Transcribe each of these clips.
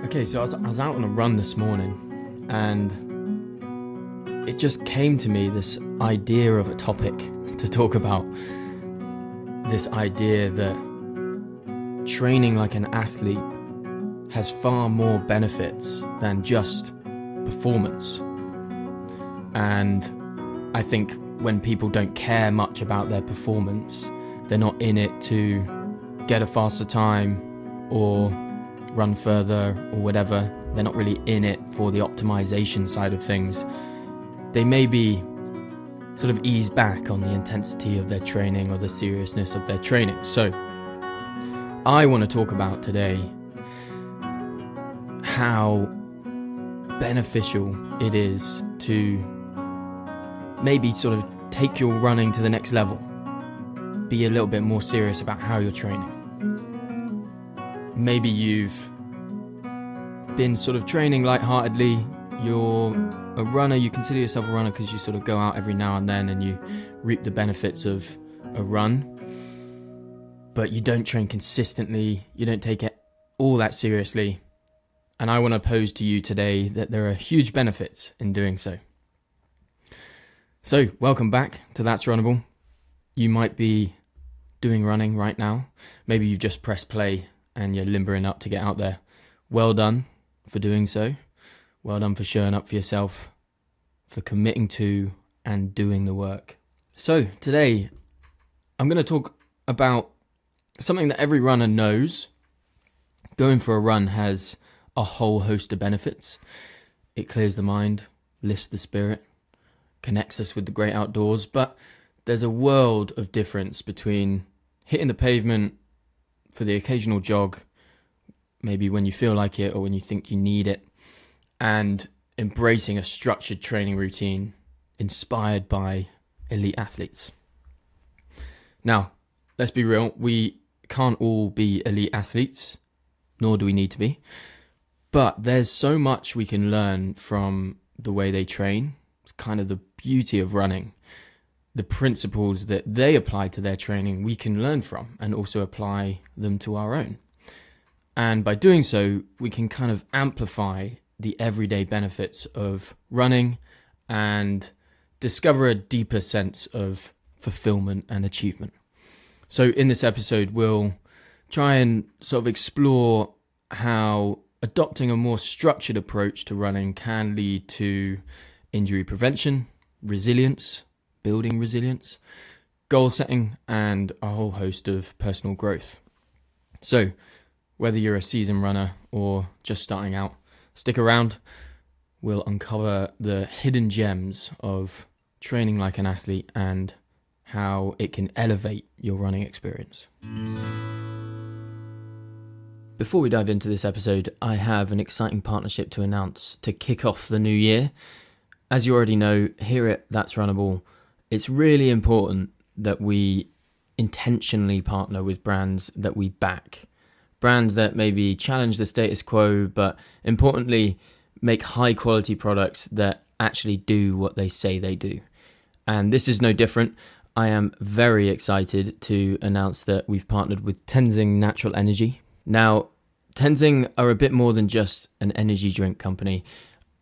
Okay, so I was out on a run this morning, and it just came to me, this idea of a topic to talk about. This idea that training like an athlete has far more benefits than just performance. And I think when people don't care much about their performance, they're not in it to get a faster time or run further or whatever. They're not really in it for the optimization side of things. They may be sort of ease back on the intensity of their training or the seriousness of their training. So I want to talk about today how beneficial it is to maybe sort of take your running to the next level. Be a little bit more serious about how you're training. Maybe you've been sort of training lightheartedly. You're a runner, you consider yourself a runner because you sort of go out every now and then and you reap the benefits of a run, but you don't train consistently, you don't take it all that seriously. And I want to pose to you today that there are huge benefits in doing so. So, welcome back to That's Runnable. You might be doing running right now. Maybe you've just pressed play and you're limbering up to get out there. Well done for doing so. Well done for showing up for yourself, for committing to and doing the work. So today, I'm going to talk about something that every runner knows. Going for a run has a whole host of benefits. It clears the mind, lifts the spirit, connects us with the great outdoors, but there's a world of difference between hitting the pavement for the occasional jog, maybe when you feel like it or when you think you need it, and embracing a structured training routine inspired by elite athletes. Now, let's be real, we can't all be elite athletes, nor do we need to be, but there's so much we can learn from the way they train. It's kind of the beauty of running. The principles that they apply to their training, we can learn from and also apply them to our own. And by doing so, we can kind of amplify the everyday benefits of running and discover a deeper sense of fulfillment and achievement. So in this episode, we'll try and sort of explore how adopting a more structured approach to running can lead to injury prevention, resilience, building resilience, goal setting, and a whole host of personal growth. So whether you're a seasoned runner or just starting out, stick around. We'll uncover the hidden gems of training like an athlete and how it can elevate your running experience. Before we dive into this episode, I have an exciting partnership to announce to kick off the new year. As you already know, here at That's Runnable, it's really important that we intentionally partner with brands that we back. Brands that maybe challenge the status quo, but importantly, make high quality products that actually do what they say they do. And this is no different. I am very excited to announce that we've partnered with Tenzing Natural Energy. Now, Tenzing are a bit more than just an energy drink company.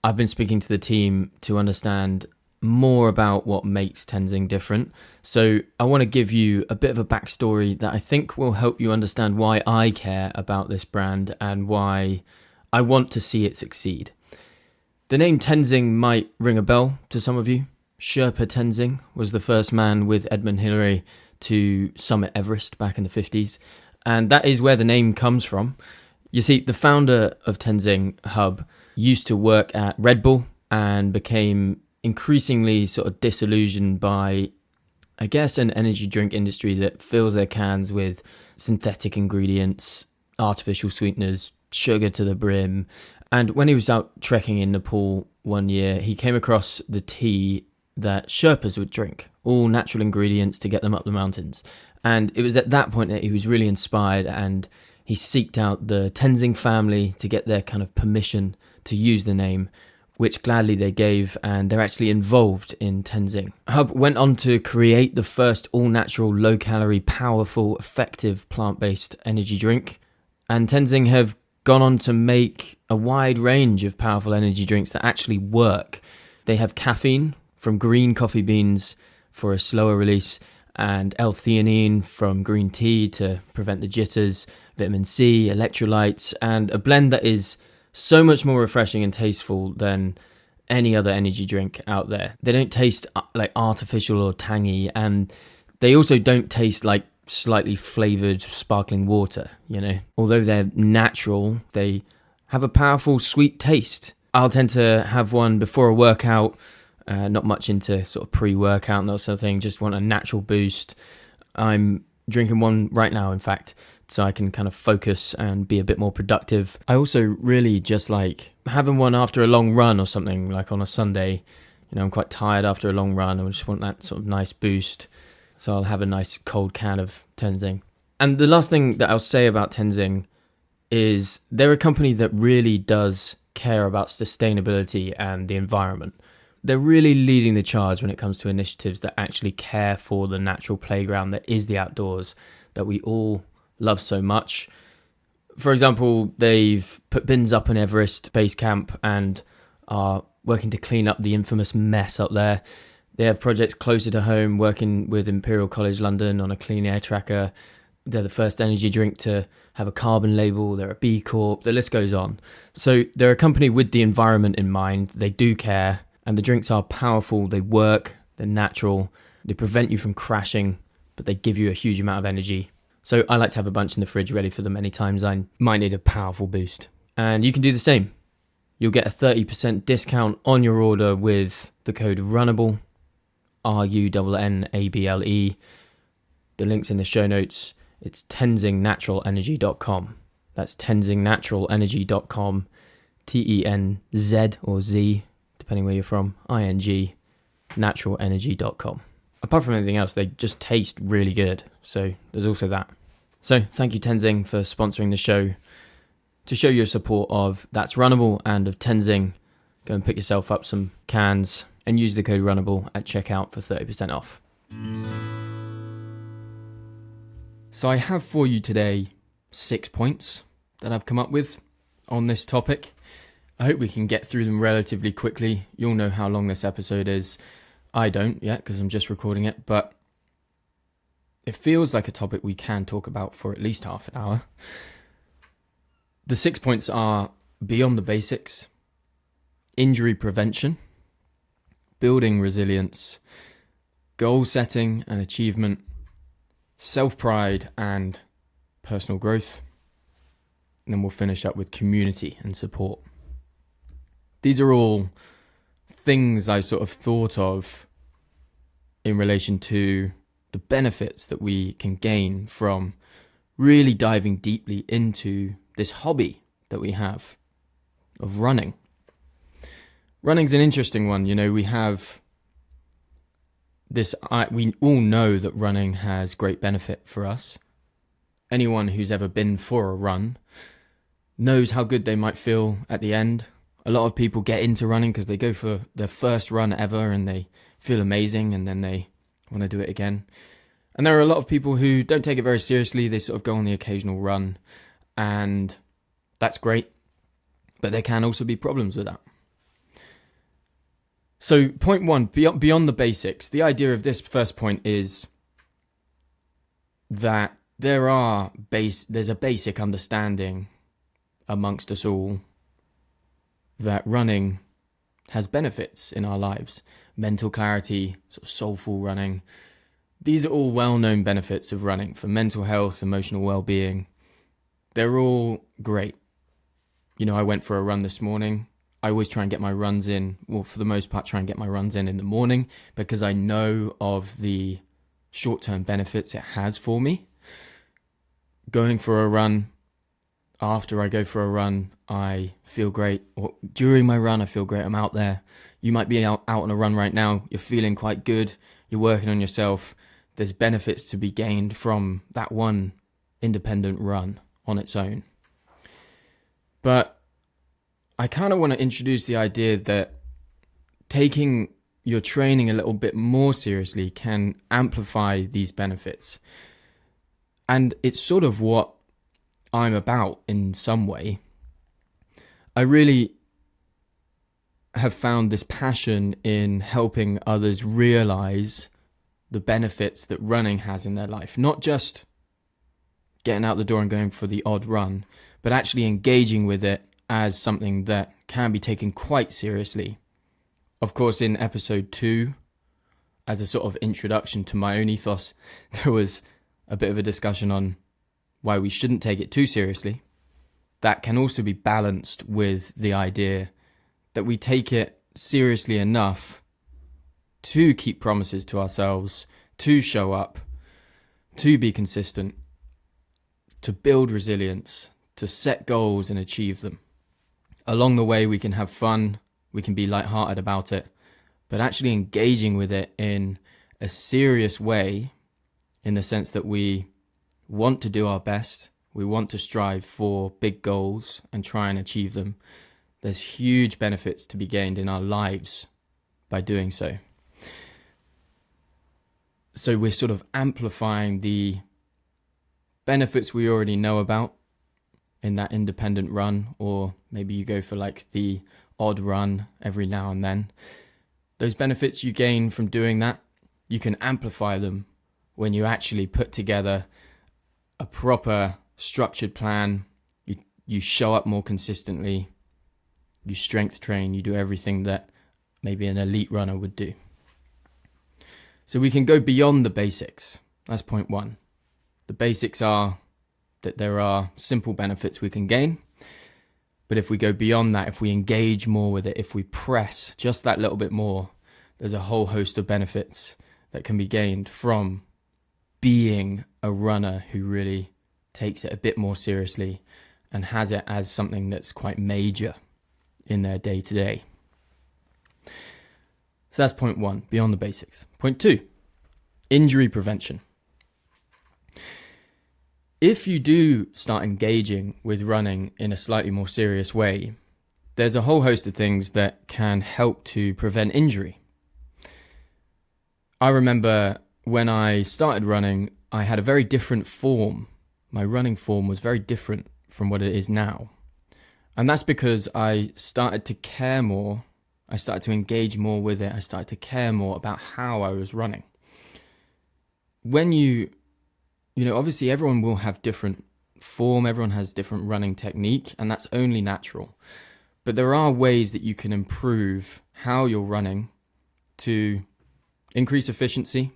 I've been speaking to the team to understand more about what makes Tenzing different. So I want to give you a bit of a backstory that I think will help you understand why I care about this brand and why I want to see it succeed. The name Tenzing might ring a bell to some of you. Sherpa Tenzing was the first man with Edmund Hillary to summit Everest back in the 50s. And that is where the name comes from. You see, the founder of Tenzing Hub used to work at Red Bull and became increasingly sort of disillusioned by, I guess, an energy drink industry that fills their cans with synthetic ingredients, artificial sweeteners, sugar to the brim. And when he was out trekking in Nepal one year, he came across the tea that Sherpas would drink, all natural ingredients to get them up the mountains. And it was at that point that he was really inspired, and he seeked out the Tenzing family to get their kind of permission to use the name, which gladly they gave, and they're actually involved in Tenzing. Hub went on to create the first all-natural, low-calorie, powerful, effective plant-based energy drink, and Tenzing have gone on to make a wide range of powerful energy drinks that actually work. They have caffeine from green coffee beans for a slower release, and L-theanine from green tea to prevent the jitters, vitamin C, electrolytes, and a blend that is so much more refreshing and tasteful than any other energy drink out there. They don't taste like artificial or tangy, and they also don't taste like slightly flavored sparkling water, Although they're natural, they have a powerful sweet taste. I'll tend to have one before a workout, not much into sort of pre-workout and that sort of thing, just want a natural boost. I'm drinking one right now, in fact, so I can kind of focus and be a bit more productive. I also really just like having one after a long run or something, like on a Sunday. I'm quite tired after a long run. I just want that sort of nice boost. So I'll have a nice cold can of Tenzing. And the last thing that I'll say about Tenzing is they're a company that really does care about sustainability and the environment. They're really leading the charge when it comes to initiatives that actually care for the natural playground that is the outdoors that we all love so much. For example, they've put bins up in Everest Base Camp and are working to clean up the infamous mess up there. They have projects closer to home, working with Imperial College London on a clean air tracker. They're the first energy drink to have a carbon label. They're a B Corp. The list goes on. So they're a company with the environment in mind. They do care, and the drinks are powerful. They work. They're natural. They prevent you from crashing, but they give you a huge amount of energy. So I like to have a bunch in the fridge ready for them any times I might need a powerful boost. And you can do the same. You'll get a 30% discount on your order with the code Runnable. RUNNABLE. The link's in the show notes. It's TenzingNaturalEnergy.com. That's TenzingNaturalEnergy.com. TENZ or Z, depending where you're from. ING. Naturalenergy.com. Apart from anything else, they just taste really good. So there's also that. So thank you, Tenzing, for sponsoring the show. To show your support of That's Runnable and of Tenzing, go and pick yourself up some cans and use the code Runnable at checkout for 30% off. So I have for you today 6 points that I've come up with on this topic. I hope we can get through them relatively quickly. You'll know how long this episode is. I don't yet because I'm just recording it, but it feels like a topic we can talk about for at least half an hour. The 6 points are beyond the basics, injury prevention, building resilience, goal setting and achievement, self-pride and personal growth. And then we'll finish up with community and support. These are all things I sort of thought of in relation to the benefits that we can gain from really diving deeply into this hobby that we have of running. Running's an interesting one. We have this, we all know that running has great benefit for us. Anyone who's ever been for a run knows how good they might feel at the end. A lot of people get into running because they go for their first run ever and they feel amazing and then they want to do it again. And there are a lot of people who don't take it very seriously. They sort of go on the occasional run and that's great. But there can also be problems with that. So point one, beyond the basics, the idea of this first point is that there's a basic understanding amongst us all that running has benefits in our lives. Mental clarity, sort of soulful running. These are all well-known benefits of running for mental health, emotional well-being. They're all great. I went for a run this morning. I always try and get my runs in, well, for the most part, try and get my runs in the morning because I know of the short-term benefits it has for me. Going for a run, after I go for a run, I feel great. Or during my run, I feel great. I'm out there. You might be out on a run right now. You're feeling quite good. You're working on yourself. There's benefits to be gained from that one independent run on its own. But I kind of want to introduce the idea that taking your training a little bit more seriously can amplify these benefits. And it's sort of what I'm about in some way. I really have found this passion in helping others realize the benefits that running has in their life. Not just getting out the door and going for the odd run, but actually engaging with it as something that can be taken quite seriously. Of course, in episode 2, as a sort of introduction to my own ethos, there was a bit of a discussion on why we shouldn't take it too seriously. That can also be balanced with the idea that we take it seriously enough to keep promises to ourselves, to show up, to be consistent, to build resilience, to set goals and achieve them. Along the way, we can have fun, we can be lighthearted about it, but actually engaging with it in a serious way, in the sense that we want to do our best, we want to strive for big goals and try and achieve them. There's huge benefits to be gained in our lives by doing so. So we're sort of amplifying the benefits we already know about in that independent run, or maybe you go for like the odd run every now and then. Those benefits you gain from doing that, you can amplify them when you actually put together a proper structured plan. You show up more consistently, you strength train, you do everything that maybe an elite runner would do. So we can go beyond the basics. That's point 1. The basics are that there are simple benefits we can gain. But if we go beyond that, if we engage more with it, if we press just that little bit more, there's a whole host of benefits that can be gained from being a runner who really takes it a bit more seriously and has it as something that's quite major in their day-to-day. So that's point 1, beyond the basics. Point 2, injury prevention. If you do start engaging with running in a slightly more serious way, there's a whole host of things that can help to prevent injury. I remember when I started running, I had a very different form. My running form was very different from what it is now. And that's because I started to care more. I started to engage more with it. I started to care more about how I was running. When you know, obviously everyone will have different form, everyone has different running technique, and that's only natural. But there are ways that you can improve how you're running to increase efficiency,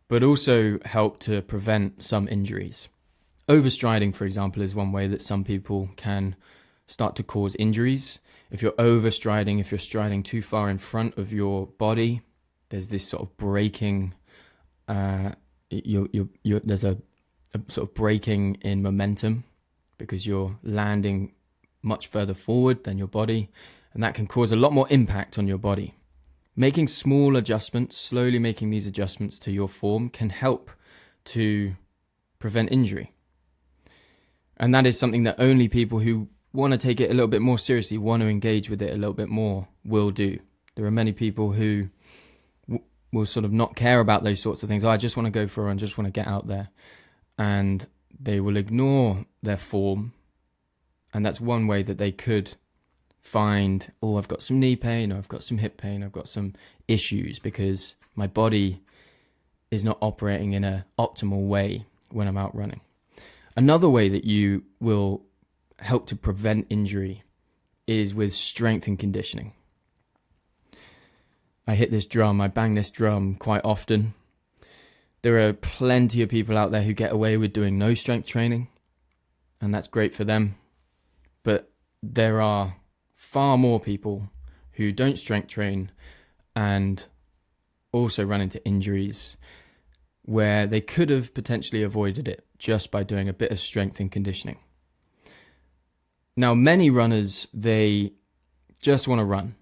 but also help to prevent some injuries. Overstriding, for example, is one way that some people can start to cause injuries. If you're overstriding, if you're striding too far in front of your body, there's this sort of braking, there's a sort of braking in momentum because you're landing much further forward than your body, and that can cause a lot more impact on your body. Making small adjustments, slowly making these adjustments to your form can help to prevent injury. And that is something that only people who want to take it a little bit more seriously, want to engage with it a little bit more, will do. There are many people who will sort of not care about those sorts of things. I just want to go for a run, just want to get out there. And they will ignore their form. And that's one way that they could find, oh, I've got some knee pain, or I've got some hip pain, I've got some issues because my body is not operating in an optimal way when I'm out running. Another way that you will help to prevent injury is with strength and conditioning. I bang this drum quite often. There are plenty of people out there who get away with doing no strength training, and that's great for them. But there are far more people who don't strength train and also run into injuries where they could have potentially avoided it just by doing a bit of strength and conditioning. Now, many runners, they just want to run.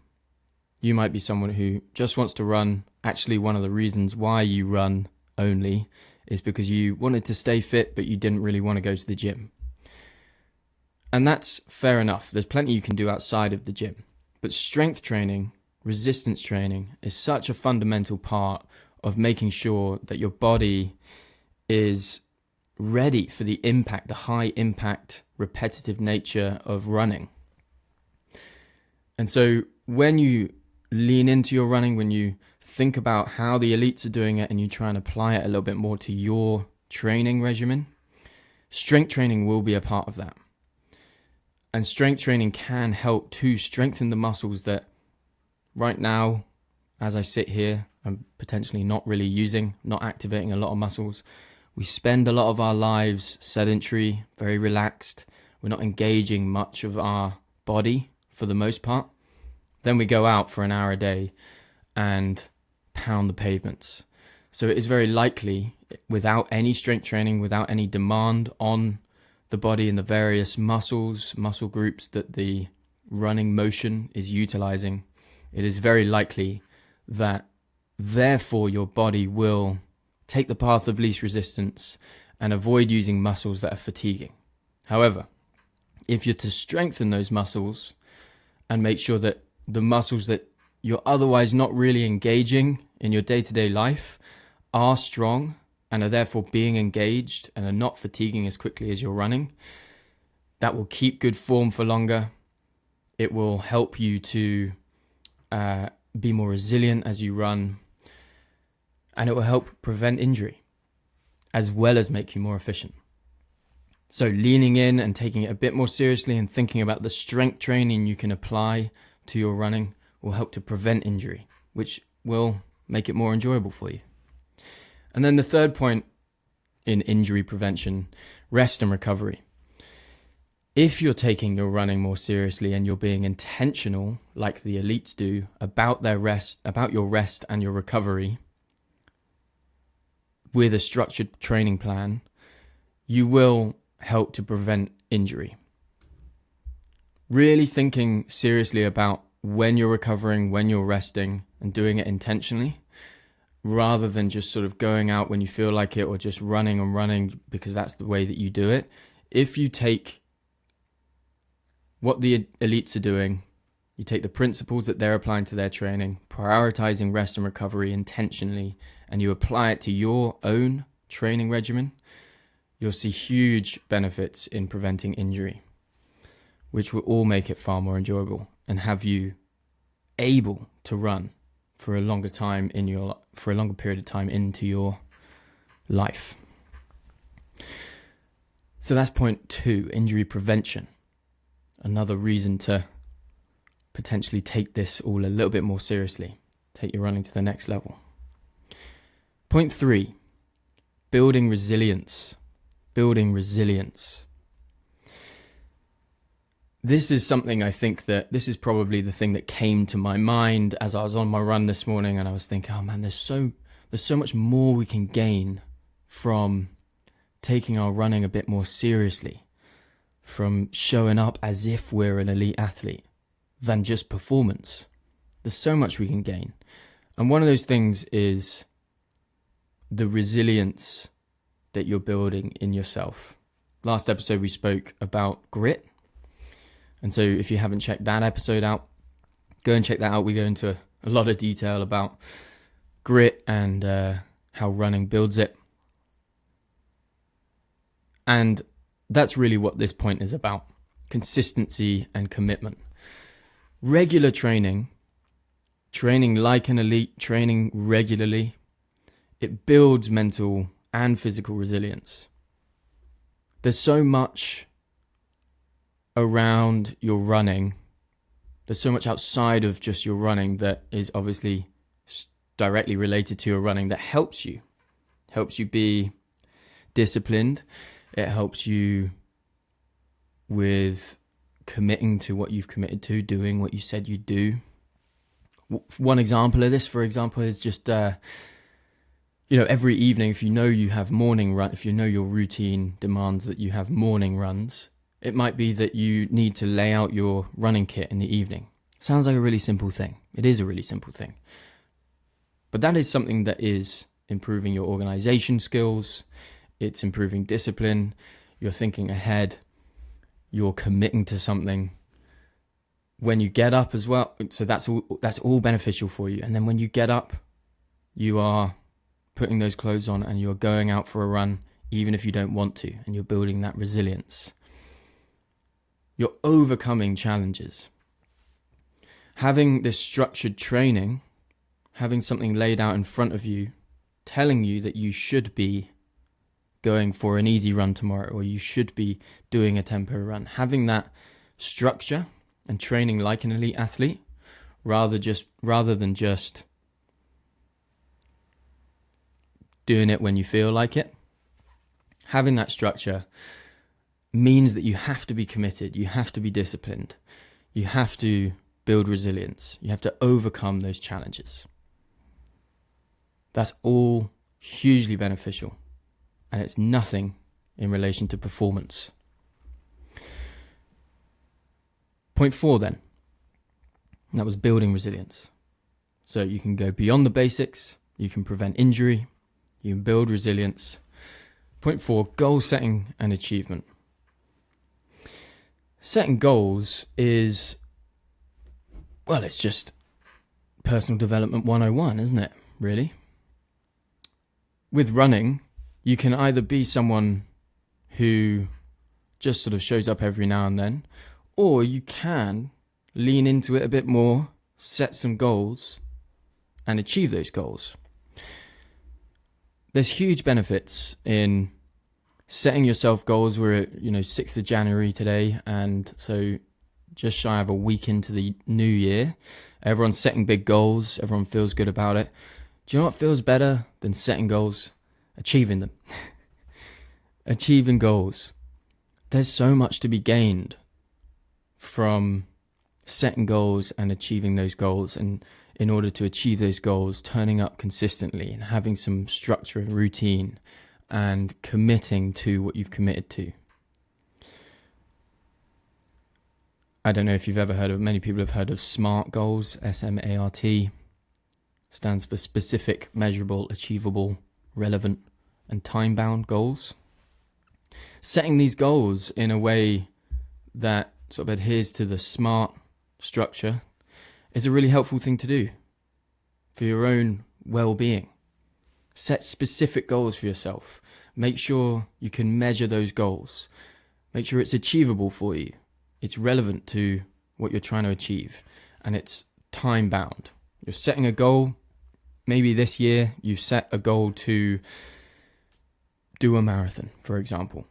You might be someone who just wants to run. Actually, one of the reasons why you run only is because you wanted to stay fit, but you didn't really want to go to the gym. And that's fair enough. There's plenty you can do outside of the gym. But strength training, resistance training is such a fundamental part of making sure that your body is ready for the impact, the high impact, repetitive nature of running. And so when you lean into your running, when you think about how the elites are doing it and you try and apply it a little bit more to your training regimen, strength training will be a part of that. And strength training can help to strengthen the muscles that right now, as I sit here, I'm potentially not really using, not activating a lot of muscles. We spend a lot of our lives sedentary, very relaxed. We're not engaging much of our body for the most part. Then we go out for an hour a day and pound the pavements. So it is very likely, without any strength training, without any demand on the body and the various muscles, muscle groups that the running motion is utilizing, it is very likely that therefore your body will take the path of least resistance and avoid using muscles that are fatiguing. However, if you're to strengthen those muscles and make sure that the muscles that you're otherwise not really engaging in your day-to-day life are strong and are therefore being engaged and are not fatiguing as quickly as you're running, that will keep good form for longer. It will help you to be more resilient as you run, and it will help prevent injury as well as make you more efficient. So leaning in and taking it a bit more seriously and thinking about the strength training you can apply to your running will help to prevent injury, which will make it more enjoyable for you. And then the third point in injury prevention, rest and recovery. If you're taking your running more seriously and you're being intentional, like the elites do, about their rest, about your rest and your recovery, with a structured training plan, you will help to prevent injury. Really thinking seriously about when you're recovering, when you're resting, and doing it intentionally, rather than just sort of going out when you feel like it or just running and running because that's the way that you do it. If you take what the elites are doing, you take the principles that they're applying to their training, prioritizing rest and recovery intentionally, and you apply it to your own training regimen, you'll see huge benefits in preventing injury, which will all make it far more enjoyable and have you able to run for a longer time for a longer period of time into your life. So that's point 2, injury prevention. Another reason to potentially take this all a little bit more seriously, take your running to the next level. Point 3, building resilience. Building resilience. This is something I think that this is probably the thing that came to my mind as I was on my run this morning, and I was thinking, oh man, there's so much more we can gain from taking our running a bit more seriously, from showing up as if we're an elite athlete than just performance. There's so much we can gain. And one of those things is the resilience that you're building in yourself. Last episode we spoke about grit. And so if you haven't checked that episode out, go and check that out. We go into a lot of detail about grit and how running builds it. And that's really what this point is about. Consistency and commitment. Regular training like an elite, training regularly, it builds mental and physical resilience. There's so much around your running. There's so much outside of just your running that is obviously directly related to your running that helps you be disciplined. It helps you with committing to what you've committed to, doing what you said you'd do. One example of this, for example, is just every evening, if you know you have morning run, if you know your routine demands that you have morning runs, it might be that you need to lay out your running kit in the evening. Sounds like a really simple thing. It is a really simple thing. But that is something that is improving your organization skills. It's improving discipline. You're thinking ahead. You're committing to something. When you get up as well, so that's all beneficial for you. And then when you get up, you are putting those clothes on and you're going out for a run, even if you don't want to, and you're building that resilience. You're overcoming challenges. Having this structured training, having something laid out in front of you, telling you that you should be going for an easy run tomorrow, or you should be doing a tempo run, having that structure and training like an elite athlete, rather than just doing it when you feel like it. Having that structure means that you have to be committed, you have to be disciplined, you have to build resilience, you have to overcome those challenges. That's all hugely beneficial, and it's nothing in relation to performance. Point 4 then, that was building resilience. So you can go beyond the basics, you can prevent injury, you can build resilience. Point 4, goal setting and achievement. Setting goals is, well, it's just personal development 101, isn't it, really? With running, you can either be someone who just sort of shows up every now and then, or you can lean into it a bit more, set some goals, and achieve those goals. There's huge benefits in setting yourself goals. We're at 6th of January today, and so just shy of a week into the new year. Everyone's setting big goals, everyone feels good about it. Do you know what feels better than setting goals? Achieving them. Achieving goals. There's so much to be gained from setting goals and achieving those goals, and in order to achieve those goals, turning up consistently and having some structure and routine and committing to what you've committed to. I don't know if you've ever heard of, many people have heard of SMART goals, SMART, stands for specific, measurable, achievable, relevant, and time-bound goals. Setting these goals in a way that sort of adheres to the SMART structure is a really helpful thing to do for your own well-being. Set specific goals for yourself. Make sure you can measure those goals. Make sure it's achievable for you. It's relevant to what you're trying to achieve, and it's time-bound. You're setting a goal. Maybe this year you've set a goal to do a marathon, for example.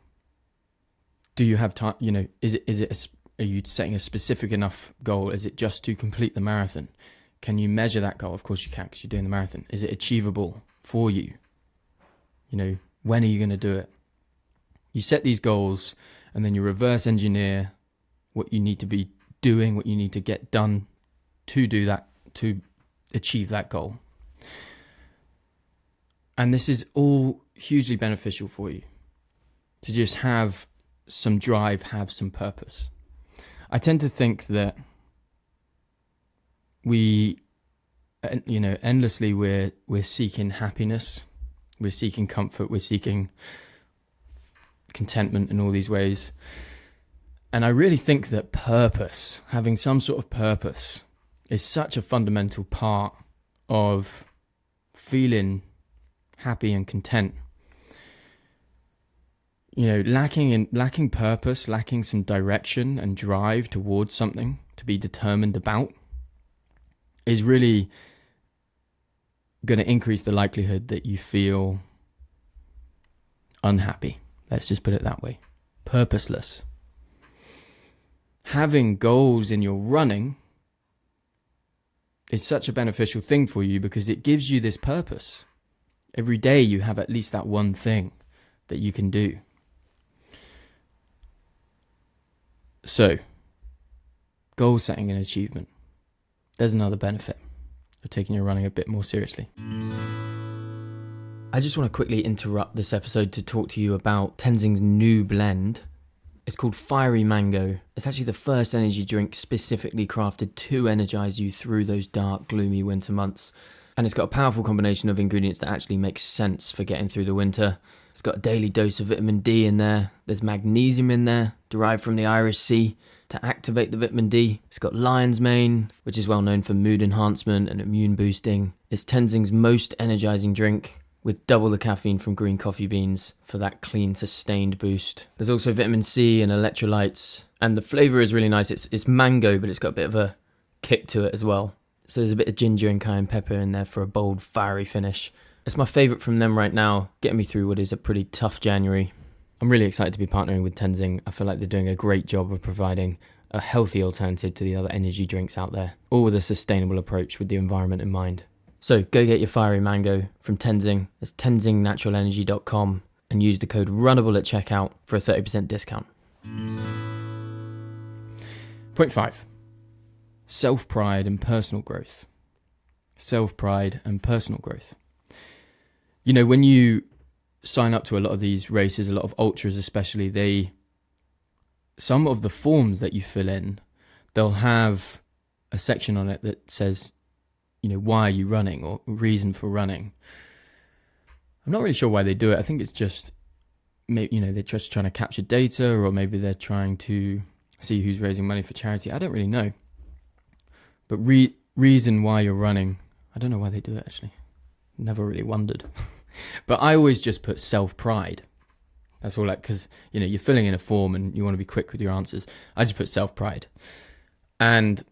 Do you have time? Are you setting a specific enough goal? Is it just to complete the marathon? Can you measure that goal? Of course you can, because you're doing the marathon. Is it achievable for you? When are you going to do it? You set these goals, and then you reverse engineer what you need to be doing, what you need to get done to do that, to achieve that goal. And this is all hugely beneficial for you, to just have some drive, have some purpose. I tend to think that endlessly we're seeking happiness, we're seeking comfort, we're seeking contentment in all these ways. And I really think that purpose, having some sort of purpose, is such a fundamental part of feeling happy and content. Lacking purpose, lacking some direction and drive towards something to be determined about, is really going to increase the likelihood that you feel unhappy. Let's just put it that way. Purposeless. Having goals in your running is such a beneficial thing for you, because it gives you this purpose. Every day you have at least that one thing that you can do. So, goal setting and achievement. There's another benefit of taking your running a bit more seriously. I just want to quickly interrupt this episode to talk to you about Tenzing's new blend. It's called Fiery Mango. It's actually the first energy drink specifically crafted to energize you through those dark, gloomy winter months. And it's got a powerful combination of ingredients that actually makes sense for getting through the winter. It's got a daily dose of vitamin D in there. There's magnesium in there, derived from the Irish Sea, to activate the vitamin D. It's got lion's mane, which is well known for mood enhancement and immune boosting. It's Tenzing's most energizing drink, with double the caffeine from green coffee beans for that clean, sustained boost. There's also vitamin C and electrolytes, and the flavour is really nice. It's mango, but it's got a bit of a kick to it as well. So there's a bit of ginger and cayenne pepper in there for a bold, fiery finish. It's my favourite from them right now, getting me through what is a pretty tough January. I'm really excited to be partnering with Tenzing. I feel like they're doing a great job of providing a healthy alternative to the other energy drinks out there, all with a sustainable approach with the environment in mind. So go get your fiery mango from Tenzing. It's tenzingnaturalenergy.com and use the code Runnable at checkout for a 30% discount. Point 5. Self-pride and personal growth. Self-pride and personal growth. You know, when you sign up to a lot of these races, a lot of ultras especially, some of the forms that you fill in, they'll have a section on it that says, you know, why are you running, or reason for running. I'm not really sure why they do it. I think it's just, you know, they're just trying to capture data, or maybe they're trying to see who's raising money for charity. I don't really know. But reason why you're running, I don't know why they do it actually. Never really wondered. But I always just put self-pride. That's all, like, because, you know, you're filling in a form and you want to be quick with your answers. I just put self-pride. And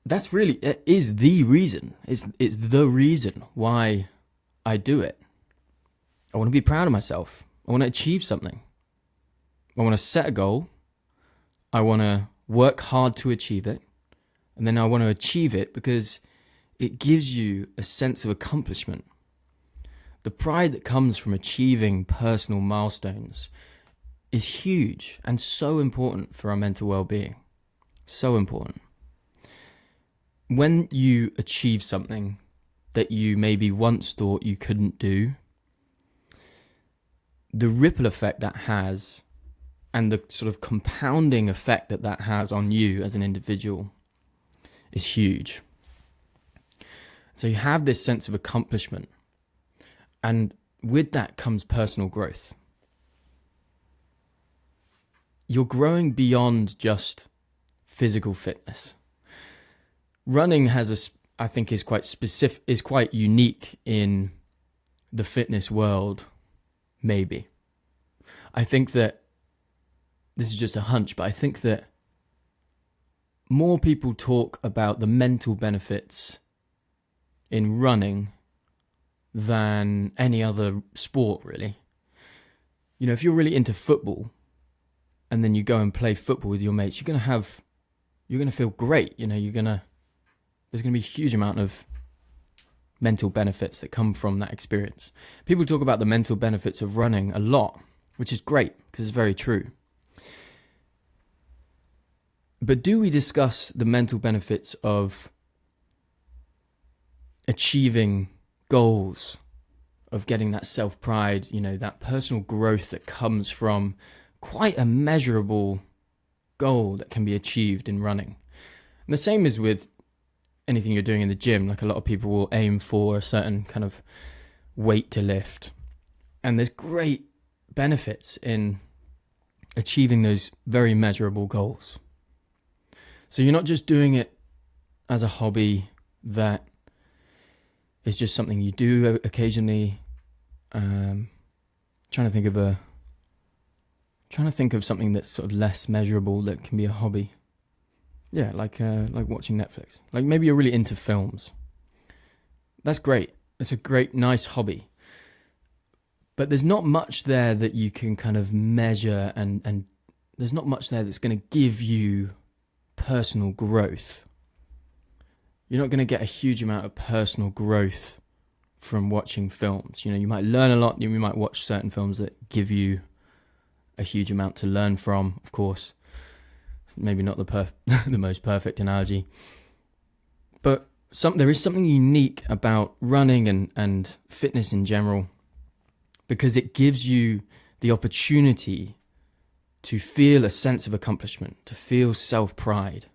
that's really, it is the reason. It's the reason why I do it. I want to be proud of myself. I want to achieve something. I want to set a goal. I want to work hard to achieve it. And then I want to achieve it because it gives you a sense of accomplishment. The pride that comes from achieving personal milestones is huge and so important for our mental well-being. So important. When you achieve something that you maybe once thought you couldn't do, the ripple effect that has and the sort of compounding effect that has on you as an individual is huge. So you have this sense of accomplishment, and with that comes personal growth. You're growing beyond just physical fitness. Running I think is quite specific, is quite unique in the fitness world, maybe. I think that, this is just a hunch, but I think that more people talk about the mental benefits in running than any other sport, really. You know, if you're really into football and then you go and play football with your mates, you're going to feel great. You know, there's going to be a huge amount of mental benefits that come from that experience. People talk about the mental benefits of running a lot, which is great because it's very true. But do we discuss the mental benefits of achieving goals, of getting that self-pride, you know, that personal growth that comes from quite a measurable goal that can be achieved in running? And the same is with anything you're doing in the gym. Like, a lot of people will aim for a certain kind of weight to lift. And there's great benefits in achieving those very measurable goals. So you're not just doing it as a hobby that is just something you do occasionally. Trying to think of something that's sort of less measurable that can be a hobby. Yeah, like watching Netflix. Like, maybe you're really into films. That's great. It's a great, nice hobby. But there's not much there that you can kind of measure, and there's not much there that's going to give you personal growth. You're not going to get a huge amount of personal growth from watching films. You know, you might learn a lot. You might watch certain films that give you a huge amount to learn from, of course. Maybe not the most perfect analogy. But there is something unique about running and fitness in general, because it gives you the opportunity to feel a sense of accomplishment, to feel self-pride,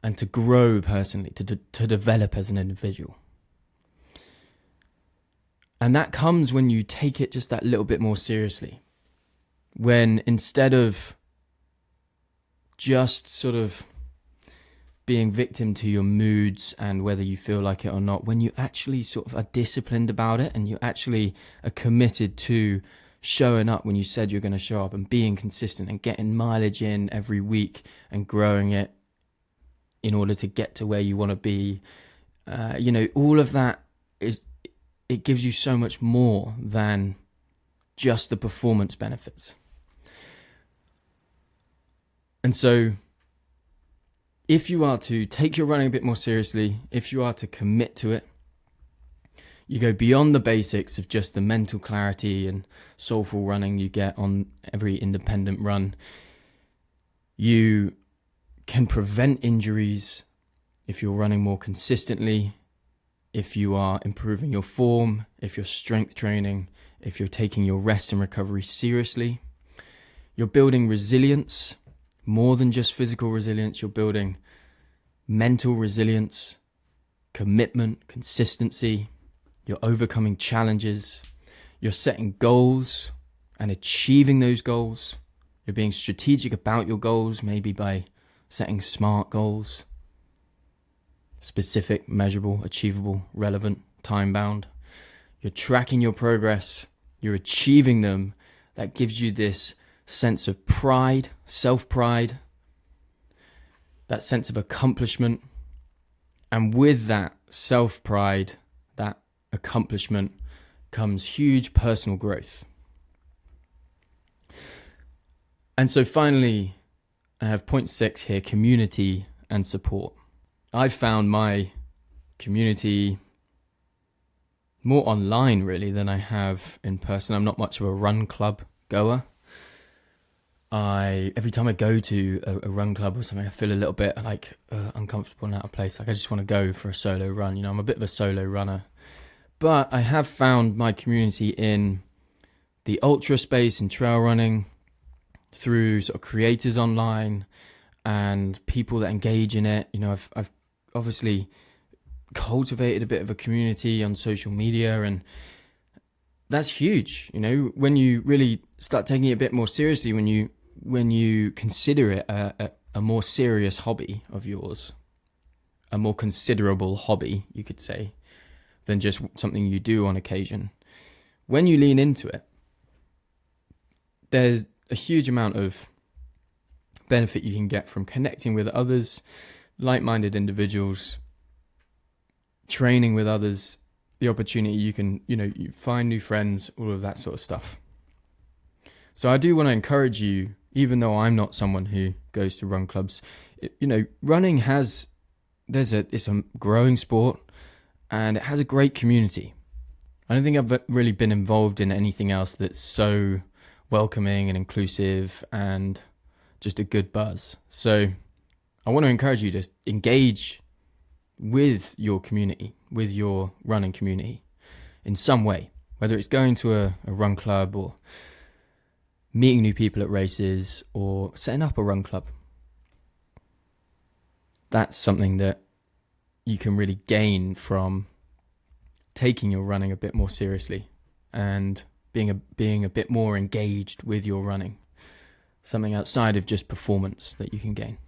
and to grow personally, to develop as an individual. And that comes when you take it just that little bit more seriously. When instead of just sort of being victim to your moods and whether you feel like it or not, when you actually sort of are disciplined about it and you actually are committed to showing up when you said you're going to show up, and being consistent and getting mileage in every week and growing it in order to get to where you want to be. All of that it gives you so much more than just the performance benefits. And so if you are to take your running a bit more seriously, if you are to commit to it, you go beyond the basics of just the mental clarity and soulful running you get on every independent run. You can prevent injuries if you're running more consistently, if you are improving your form, if you're strength training, if you're taking your rest and recovery seriously. You're building resilience, more than just physical resilience. You're building mental resilience, commitment, consistency. You're overcoming challenges. You're setting goals and achieving those goals. You're being strategic about your goals, maybe by setting SMART goals. Specific, measurable, achievable, relevant, time-bound. You're tracking your progress. You're achieving them. That gives you this sense of pride, self-pride, that sense of accomplishment. And with that self-pride, that accomplishment, comes huge personal growth. And so finally, I have point 6 here, community and support. I've found my community more online really than I have in person. I'm not much of a run club goer. Every time I go to a run club or something, I feel a little bit like uncomfortable and out of place. Like I just want to go for a solo run. I'm a bit of a solo runner. But I have found my community in the ultra space and trail running through sort of creators online and people that engage in it. I've obviously cultivated a bit of a community on social media, and that's huge. When you really start taking it a bit more seriously, when you consider it a more serious hobby of yours, a more considerable hobby, you could say, than just something you do on occasion. When you lean into it, there's a huge amount of benefit you can get from connecting with others, like-minded individuals, training with others, the opportunity you can, you find new friends, all of that sort of stuff. So I do want to encourage you, even though I'm not someone who goes to run clubs, running it's a growing sport and it has a great community. I don't think I've really been involved in anything else that's so welcoming and inclusive and just a good buzz. So I want to encourage you to engage with your community, with your running community in some way, whether it's going to a run club or meeting new people at races or setting up a run club. That's something that you can really gain from taking your running a bit more seriously and being a bit more engaged with your running. Something outside of just performance that you can gain.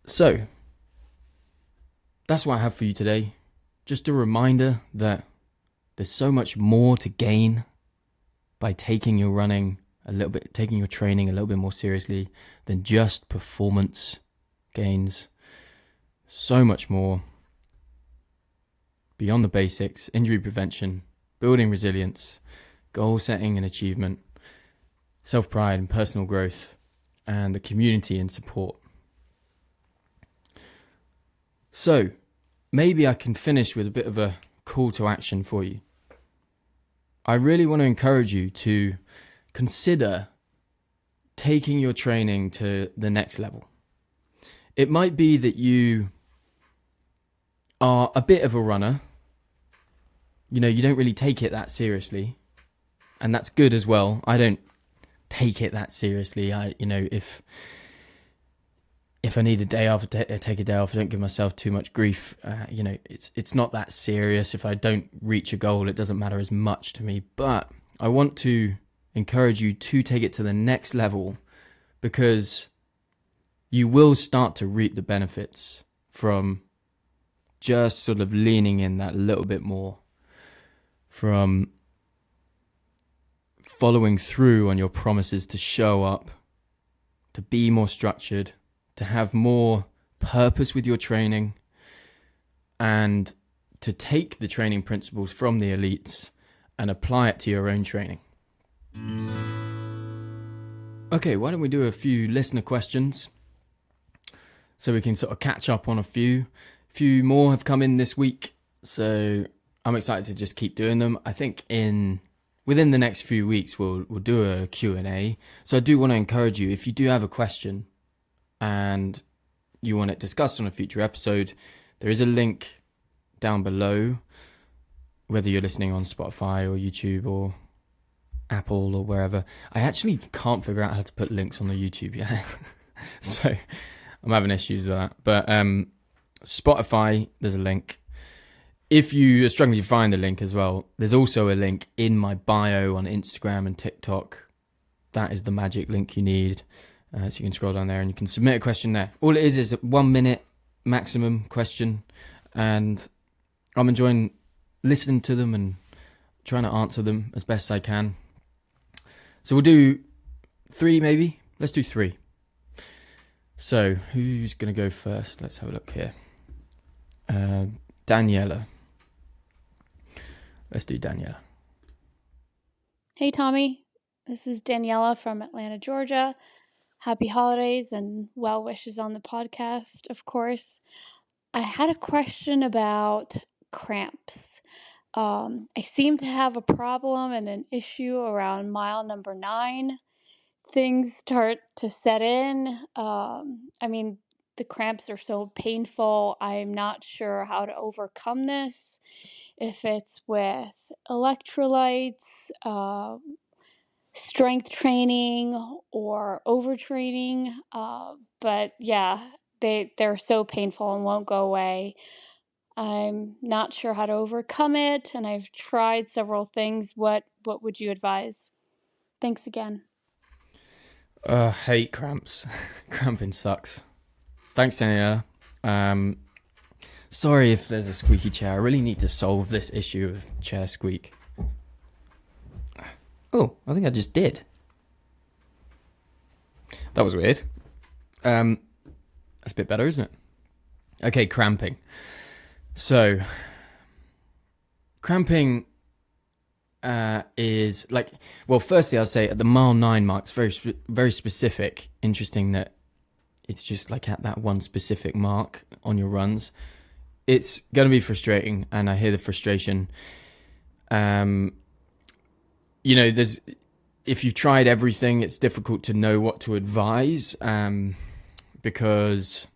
So that's what I have for you today. Just a reminder that there's so much more to gain by taking your running taking your training a little bit more seriously than just performance gains. So much more beyond the basics: injury prevention, building resilience, goal setting and achievement, self-pride and personal growth, and the community and support. So maybe I can finish with a bit of a call to action for you. I really want to encourage you to consider taking your training to the next level. It might be that you are a bit of a runner. You don't really take it that seriously, and that's good as well. I don't take it that seriously. If I need a day off, I take a day off. I don't give myself too much grief. It's not that serious. If I don't reach a goal, it doesn't matter as much to me. But I want to encourage you to take it to the next level, because you will start to reap the benefits from just sort of leaning in that little bit more, from following through on your promises to show up, to be more structured, to have more purpose with your training, and to take the training principles from the elites and apply it to your own training. Okay, why don't we do a few listener questions so we can sort of catch up on a few. Few more have come in this week, so I'm excited to just keep doing them. I think within the next few weeks we'll do a Q&A. So I do want to encourage you, if you do have a question and you want it discussed on a future episode, there is a link down below, whether you're listening on Spotify or YouTube or Apple or wherever. I actually can't figure out how to put links on the YouTube yet. So I'm having issues with that. But Spotify, there's a link. If you are struggling to find the link as well, there's also a link in my bio on Instagram and TikTok. That is the magic link you need. So you can scroll down there and you can submit a question there. All it is a 1 minute maximum question, and I'm enjoying listening to them and trying to answer them as best I can. So we'll do 3 maybe. Let's do 3. So who's going to go first? Let's have a look here. Daniela. Let's do Daniela. Hey, Tommy. This is Daniela from Atlanta, Georgia. Happy holidays and well wishes on the podcast, of course. I had a question about cramps. I seem to have a problem and an issue around mile number 9. Things start to set in. The cramps are so painful. I'm not sure how to overcome this. If it's with electrolytes, strength training, or overtraining. But yeah, they're so painful and won't go away. I'm not sure how to overcome it, and I've tried several things. What would you advise? Thanks again. Hate cramps. Cramping sucks. Thanks, Daniela. Sorry if there's a squeaky chair. I really need to solve this issue of chair squeak. Oh, I think I just did. That was weird. That's a bit better, isn't it? Okay, cramping. So, cramping is like, well, firstly, I'll say at the mile 9 mark, it's very specific. Interesting that it's just like at that one specific mark on your runs. It's going to be frustrating, and I hear the frustration. If you've tried everything, it's difficult to know what to advise, because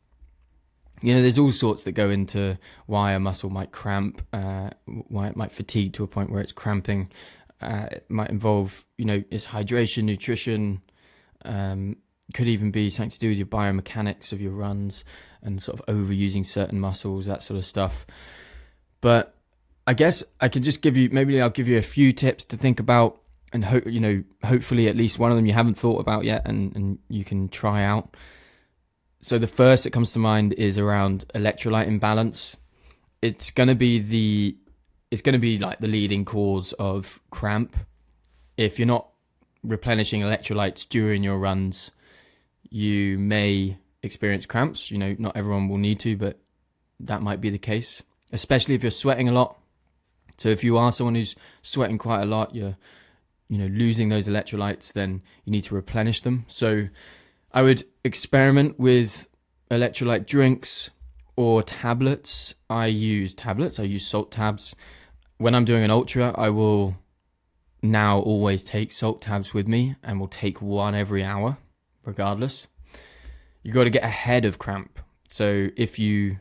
there's all sorts that go into why a muscle might cramp, why it might fatigue to a point where it's cramping. It might involve, its hydration, nutrition, could even be something to do with your biomechanics of your runs and sort of overusing certain muscles, that sort of stuff. But I guess I could just I'll give you a few tips to think about, and hopefully at least one of them you haven't thought about yet and you can try out. So the first that comes to mind is around electrolyte imbalance. It's going to be like the leading cause of cramp. If you're not replenishing electrolytes during your runs, you may experience cramps. Not everyone will need to, but that might be the case, especially if you're sweating a lot. So if you are someone who's sweating quite a lot, you're losing those electrolytes, then you need to replenish them. So I would experiment with electrolyte drinks or tablets. I use salt tabs. When I'm doing an ultra, I will now always take salt tabs with me, and will take one every hour regardless. You got to get ahead of cramp. So if you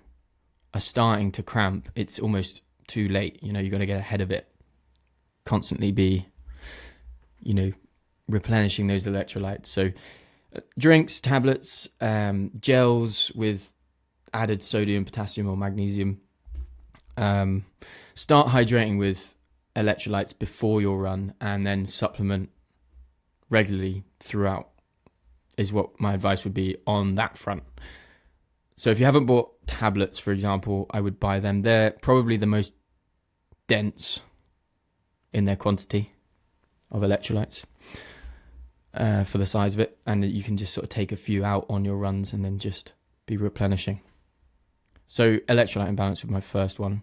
are starting to cramp, it's almost too late. You got to get ahead of it. Constantly be replenishing those electrolytes. So drinks, tablets, gels with added sodium, potassium or magnesium. Start hydrating with electrolytes before your run, and then supplement regularly throughout is what my advice would be on that front. So if you haven't bought tablets, for example, I would buy them. They're probably the most dense in their quantity of electrolytes. for the size of it, and you can just sort of take a few out on your runs and then just be replenishing. So electrolyte imbalance would be my first one.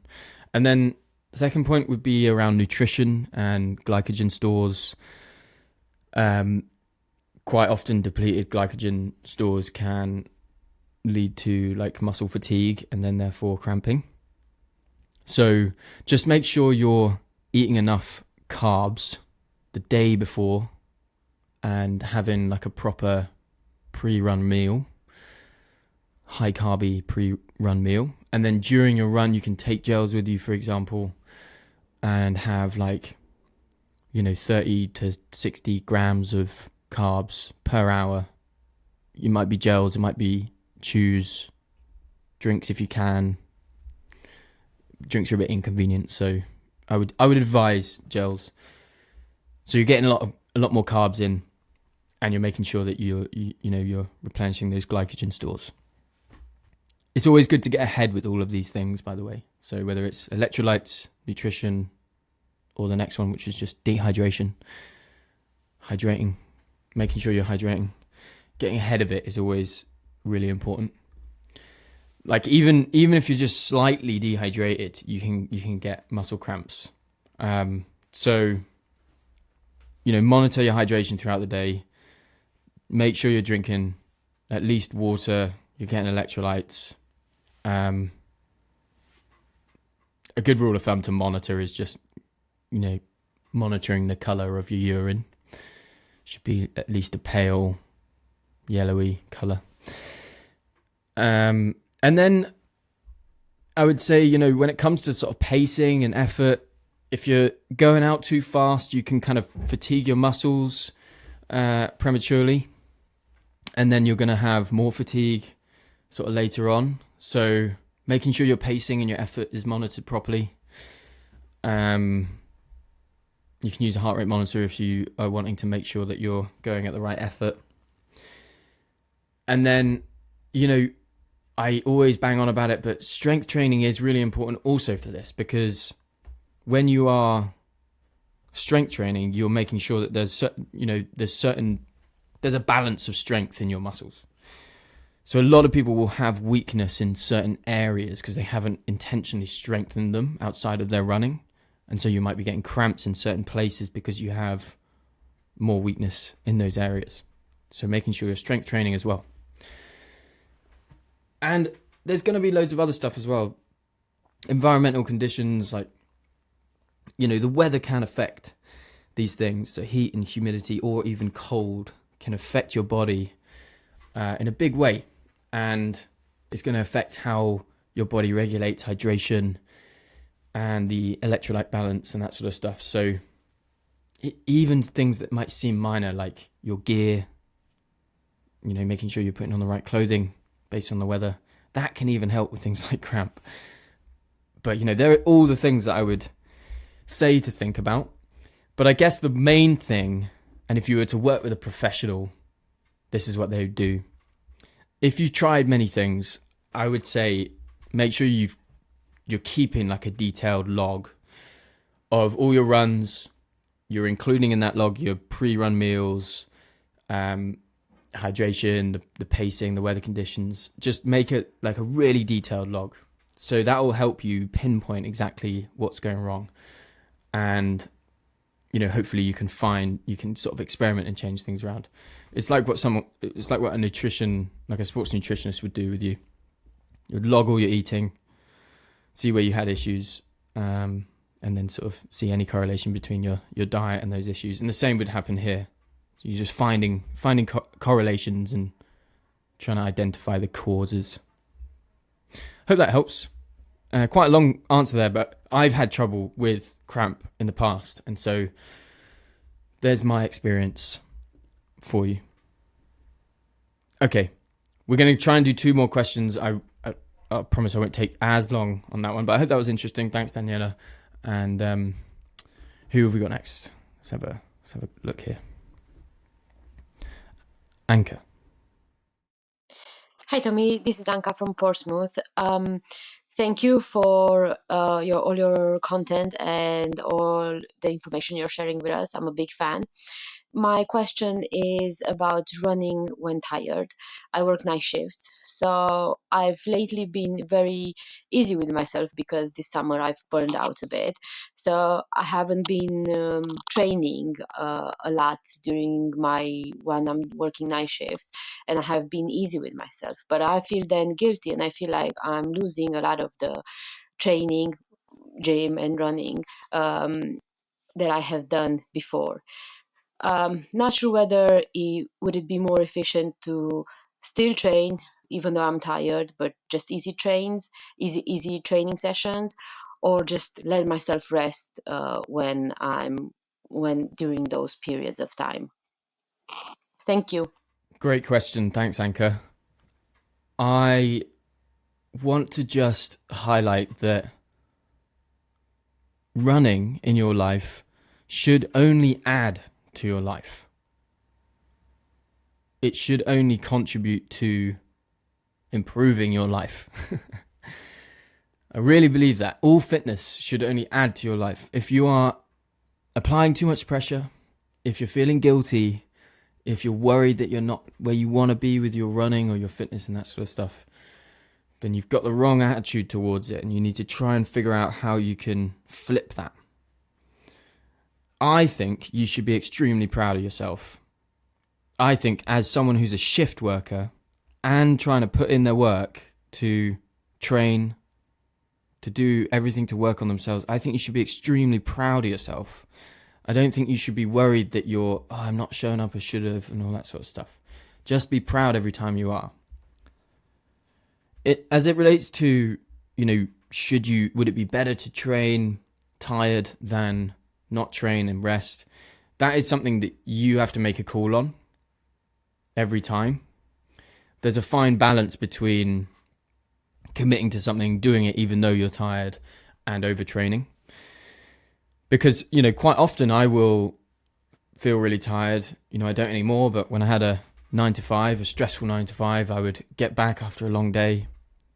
And then second point would be around nutrition and glycogen stores. Quite often depleted glycogen stores can lead to like muscle fatigue and then therefore cramping. So just make sure you're eating enough carbs the day before and having like a proper pre-run meal, high carby pre-run meal. And then during your run, you can take gels with you, for example, and have like, 30 to 60 grams of carbs per hour. It might be gels, it might be chews, drinks if you can. Drinks are a bit inconvenient, so I would advise gels. So you're getting a lot more carbs in, and you're making sure that you're replenishing those glycogen stores. It's always good to get ahead with all of these things, by the way. So whether it's electrolytes, nutrition, or the next one, which is just dehydration, hydrating, making sure you're hydrating, getting ahead of it is always really important. Like even if you're just slightly dehydrated, you can get muscle cramps. So monitor your hydration throughout the day. Make sure you're drinking at least water. You're getting electrolytes. A good rule of thumb to monitor is just monitoring the color of your urine. Should be at least a pale yellowy color. And then I would say, when it comes to sort of pacing and effort, if you're going out too fast, you can kind of fatigue your muscles prematurely. And then you're going to have more fatigue sort of later on. So making sure your pacing and your effort is monitored properly. You can use a heart rate monitor if you are wanting to make sure that you're going at the right effort. And then, I always bang on about it, but strength training is really important also for this, because when you are strength training, you're making sure that there's a balance of strength in your muscles. So a lot of people will have weakness in certain areas because they haven't intentionally strengthened them outside of their running. And so you might be getting cramps in certain places because you have more weakness in those areas. So making sure you're strength training as well. And there's going to be loads of other stuff as well. Environmental conditions, like, the weather can affect these things. So heat and humidity or even cold can affect your body in a big way. And it's going to affect how your body regulates hydration and the electrolyte balance and that sort of stuff. So even things that might seem minor, like your gear, making sure you're putting on the right clothing based on the weather, that can even help with things like cramp. But, there are all the things that I would say to think about. But I guess the main thing, and if you were to work with a professional, this is what they would do. If you tried many things, I would say make sure you're keeping like a detailed log of all your runs. You're including in that log your pre-run meals, hydration, the pacing, the weather conditions. Just make it like a really detailed log. So that will help you pinpoint exactly what's going wrong. And, hopefully you can sort of experiment and change things around. It's like what a sports nutritionist would do with you. You would log all your eating, see where you had issues, and then sort of see any correlation between your diet and those issues. And the same would happen here. So you're just finding correlations and trying to identify the causes. Hope that helps. Quite a long answer there, but I've had trouble with cramp in the past, and so there's my experience for you. Okay, we're going to try and do 2 more questions. I promise I won't take as long on that one, but I hope that was interesting. Thanks, Daniela. And who have we got next? Let's have a look here. Anka. Hi, Tommy. This is Anka from Portsmouth. Thank you for all your content and all the information you're sharing with us. I'm a big fan. my question is about running when tired. I work night shifts, so I've lately been very easy with myself because this summer I've burned out a bit. So I haven't been training a lot during my when I'm working night shifts, and I have been easy with myself. But I feel then guilty, and I feel like I'm losing a lot of the training, gym, and running that I have done before. Not sure whether would it be more efficient to still train even though I'm tired, but just easy training sessions, or just let myself rest when during those periods of time. Thank you. Great question. Thanks, Anka. I want to just highlight that running in your life should only add to your life. It should only contribute to improving your life. I really believe that. All fitness should only add to your life. If you are applying too much pressure, if you're feeling guilty, if you're worried that you're not where you want to be with your running or your fitness and that sort of stuff, then you've got the wrong attitude towards it, and you need to try and figure out how you can flip that. I think you should be extremely proud of yourself. I think as someone who's a shift worker and trying to put in their work to train, to do everything to work on themselves, I think you should be extremely proud of yourself. I don't think you should be worried that I'm not showing up as should have and all that sort of stuff. Just be proud every time you are. As it relates to, would it be better to train tired than not train and rest? That is something that you have to make a call on every time. There's a fine balance between committing to something, doing it even though you're tired, and overtraining. Because, quite often I will feel really tired. I don't anymore, but when I had a 9 to 5, a stressful 9 to 5, I would get back after a long day.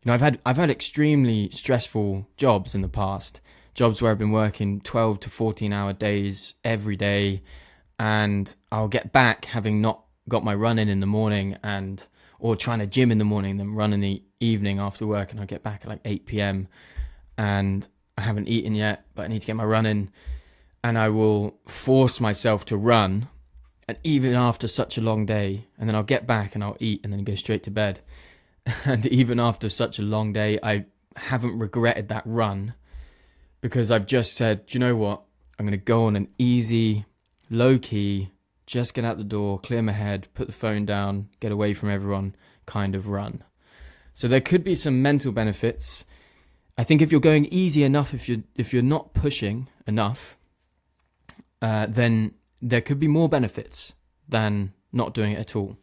I've had extremely stressful jobs in the past, jobs where I've been working 12 to 14-hour days every day, and I'll get back having not got my run in the morning or trying to gym in the morning, then run in the evening after work, and I'll get back at like 8 p.m. and I haven't eaten yet, but I need to get my run in, and I will force myself to run, and even after such a long day, and then I'll get back and I'll eat and then go straight to bed. And even after such a long day, I haven't regretted that run, because I've just said, do you know what? I'm going to go on an easy, low key, just get out the door, clear my head, put the phone down, get away from everyone kind of run. So there could be some mental benefits. I think if you're going easy enough, if you're not pushing enough, then there could be more benefits than not doing it at all.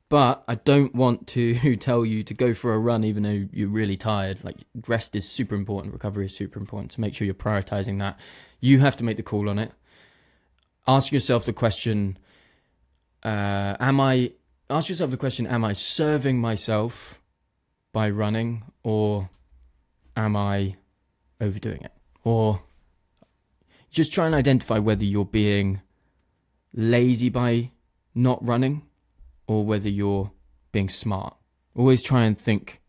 But I don't want to tell you to go for a run even though you're really tired. Like, rest is super important, recovery is super important, to make sure you're prioritizing that. You have to make the call on it. Ask yourself the question, am I serving myself by running, or am I overdoing it? Or just try and identify whether you're being lazy by not running or whether you're being smart. Always try and think,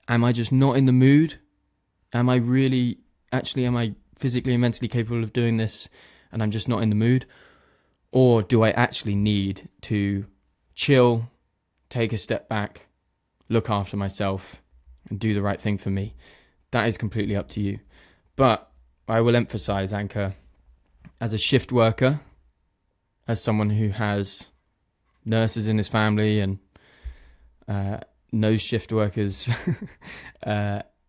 am I just not in the mood? Am I physically and mentally capable of doing this and I'm just not in the mood? Or do I actually need to chill, take a step back, look after myself, and do the right thing for me? That is completely up to you. But I will emphasize, Anka, as a shift worker, as someone who has nurses in his family and knows shift workers,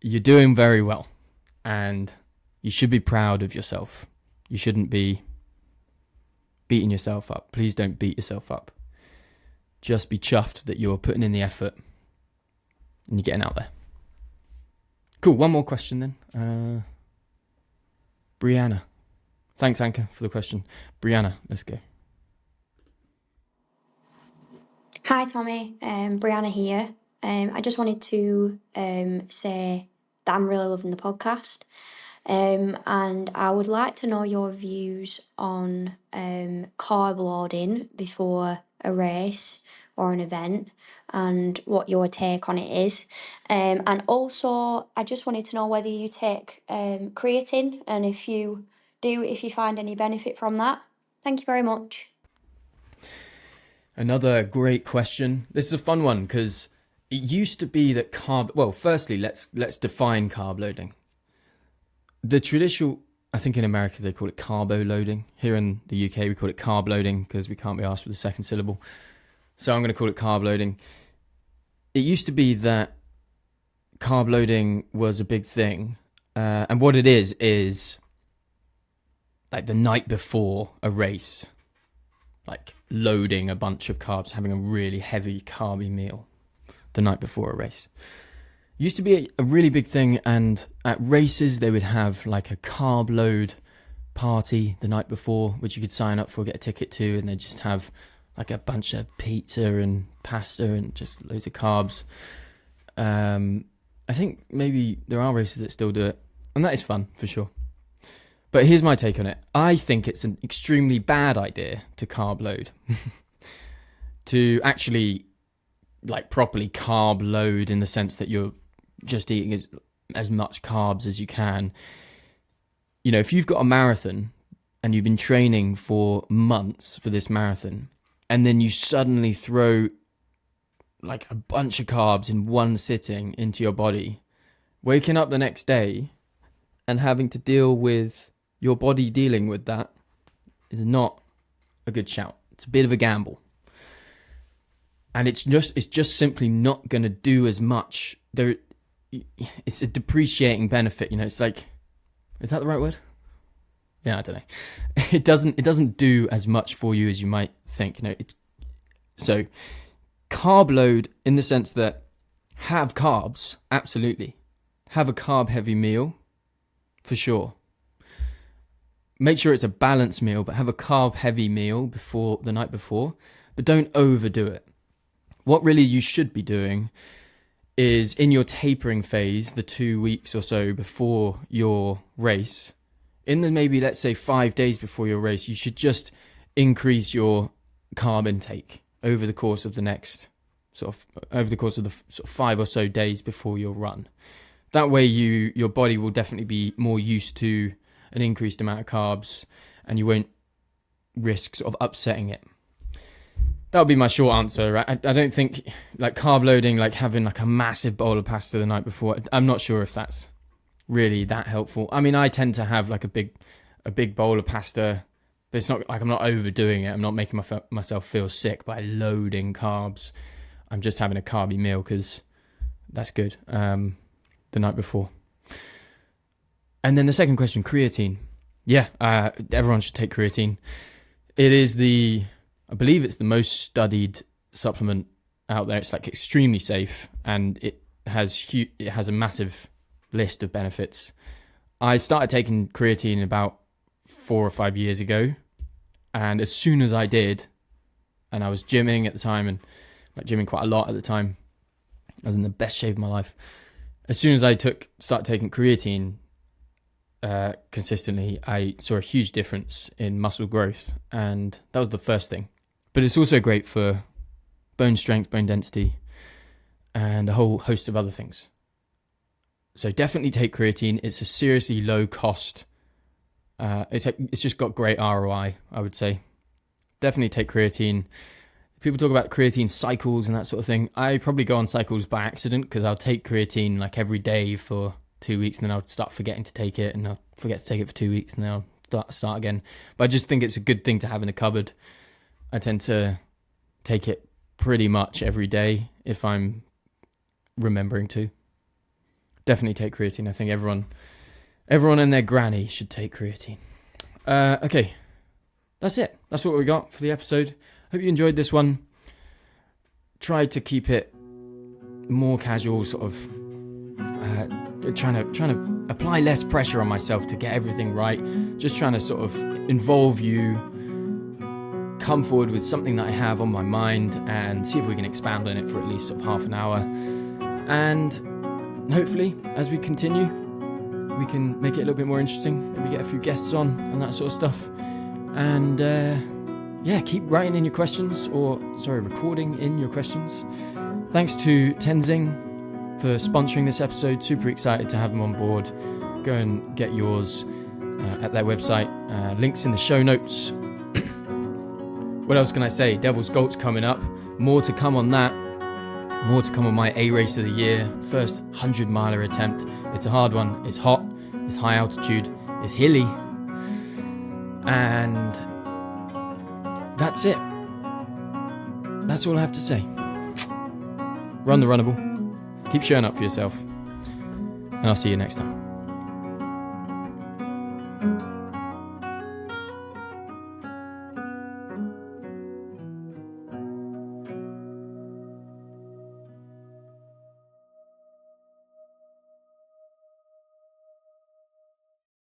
you're doing very well, and you should be proud of yourself. You shouldn't be beating yourself up. Please don't beat yourself up. Just be chuffed that you're putting in the effort and you're getting out there. Cool. One more question then. Brianna. Thanks, Anka, for the question. Brianna, let's go. Hi, Tommy. Brianna here. I just wanted to say that I'm really loving the podcast. And I would like to know your views on carb loading before a race or an event and what your take on it is. And also, I just wanted to know whether you take creatine and if you do, if you find any benefit from that. Thank you very much. Another great question. This is a fun one because it used to be that well, firstly, let's define carb loading. The traditional, I think in America they call it carbo loading. Here in the UK we call it carb loading because we can't be asked for the second syllable. So I'm going to call it carb loading. It used to be that carb loading was a big thing. And what it is like the night before a race, like loading a bunch of carbs, having a really heavy carby meal the night before a race. Used to be a really big thing, and at races they would have like a carb load party the night before, which you could sign up for, get a ticket to, and they'd just have like a bunch of pizza and pasta and just loads of carbs. I think maybe there are races that still do it, and that is fun for sure. But here's my take on it. I think it's an extremely bad idea to carb load. To actually like properly carb load in the sense that you're just eating as much carbs as you can. You know, if you've got a marathon and you've been training for months for this marathon, and then you suddenly throw like a bunch of carbs in one sitting into your body, waking up the next day and having to deal with your body dealing with that is not a good shout. It's a bit of a gamble. And it's just simply not going to do as much. It's a depreciating benefit, you know. It's like, is that the right word? Yeah, I don't know. It doesn't do as much for you as you might think, you know. So carb load in the sense that have carbs, absolutely. Have a carb heavy meal, for sure. Make sure it's a balanced meal, but have a carb heavy meal before the night before, but don't overdo it. What really you should be doing is in your tapering phase, the 2 weeks or so before your race, in the maybe, let's say 5 days before your race, you should just increase your carb intake over the course of the next over the course of the 5 or so days before your run. That way your body will definitely be more used to an increased amount of carbs and you won't risk sort of upsetting it. That would be my short answer, right? I don't think like carb loading, like having like a massive bowl of pasta the night before, I'm not sure if that's really that helpful. I mean, I tend to have like a big bowl of pasta, but it's not like I'm not overdoing it. I'm not making myself feel sick by loading carbs. I'm just having a carby meal because that's good the night before. And then the second question, creatine. Yeah, everyone should take creatine. It is I believe it's the most studied supplement out there. It's like extremely safe, and it has a massive list of benefits. I started taking creatine about 4 or 5 years ago, and as soon as I did, and I was gymming at the time, and like gymming quite a lot at the time, I was in the best shape of my life. As soon as I started taking creatine consistently, I saw a huge difference in muscle growth, and that was the first thing. But it's also great for bone strength, bone density, and a whole host of other things. So definitely take creatine. It's a seriously low cost. It's just got great ROI, I would say. Definitely take creatine. People talk about creatine cycles and that sort of thing. I probably go on cycles by accident because I'll take creatine like every day for 2 weeks, and then I'll start forgetting to take it, and I'll forget to take it for 2 weeks, and then I'll start again. But I just think it's a good thing to have in the cupboard. I tend to take it pretty much every day if I'm remembering to. Definitely take creatine. I think everyone and their granny should take creatine. Okay, that's it. That's what we got for the episode. Hope you enjoyed this one. Tried to keep it more casual, sort of trying to apply less pressure on myself to get everything right. Just trying to sort of involve you, come forward with something that I have on my mind and see if we can expand on it for at least sort of half an hour. And hopefully, as we continue, we can make it a little bit more interesting. Maybe get a few guests on and that sort of stuff. And keep writing in your questions, recording in your questions. Thanks to Tenzing for sponsoring this episode. Super excited to have them on board. Go and get yours at their website. Links in the show notes. What else can I say? Devil's Gulch coming up. More to come on that. More to come on my A race of the year. First 100 miler attempt. It's a hard one. It's hot. It's high altitude. It's hilly. And that's it. That's all I have to say. Run the runnable. Keep showing up for yourself. And I'll see you next time.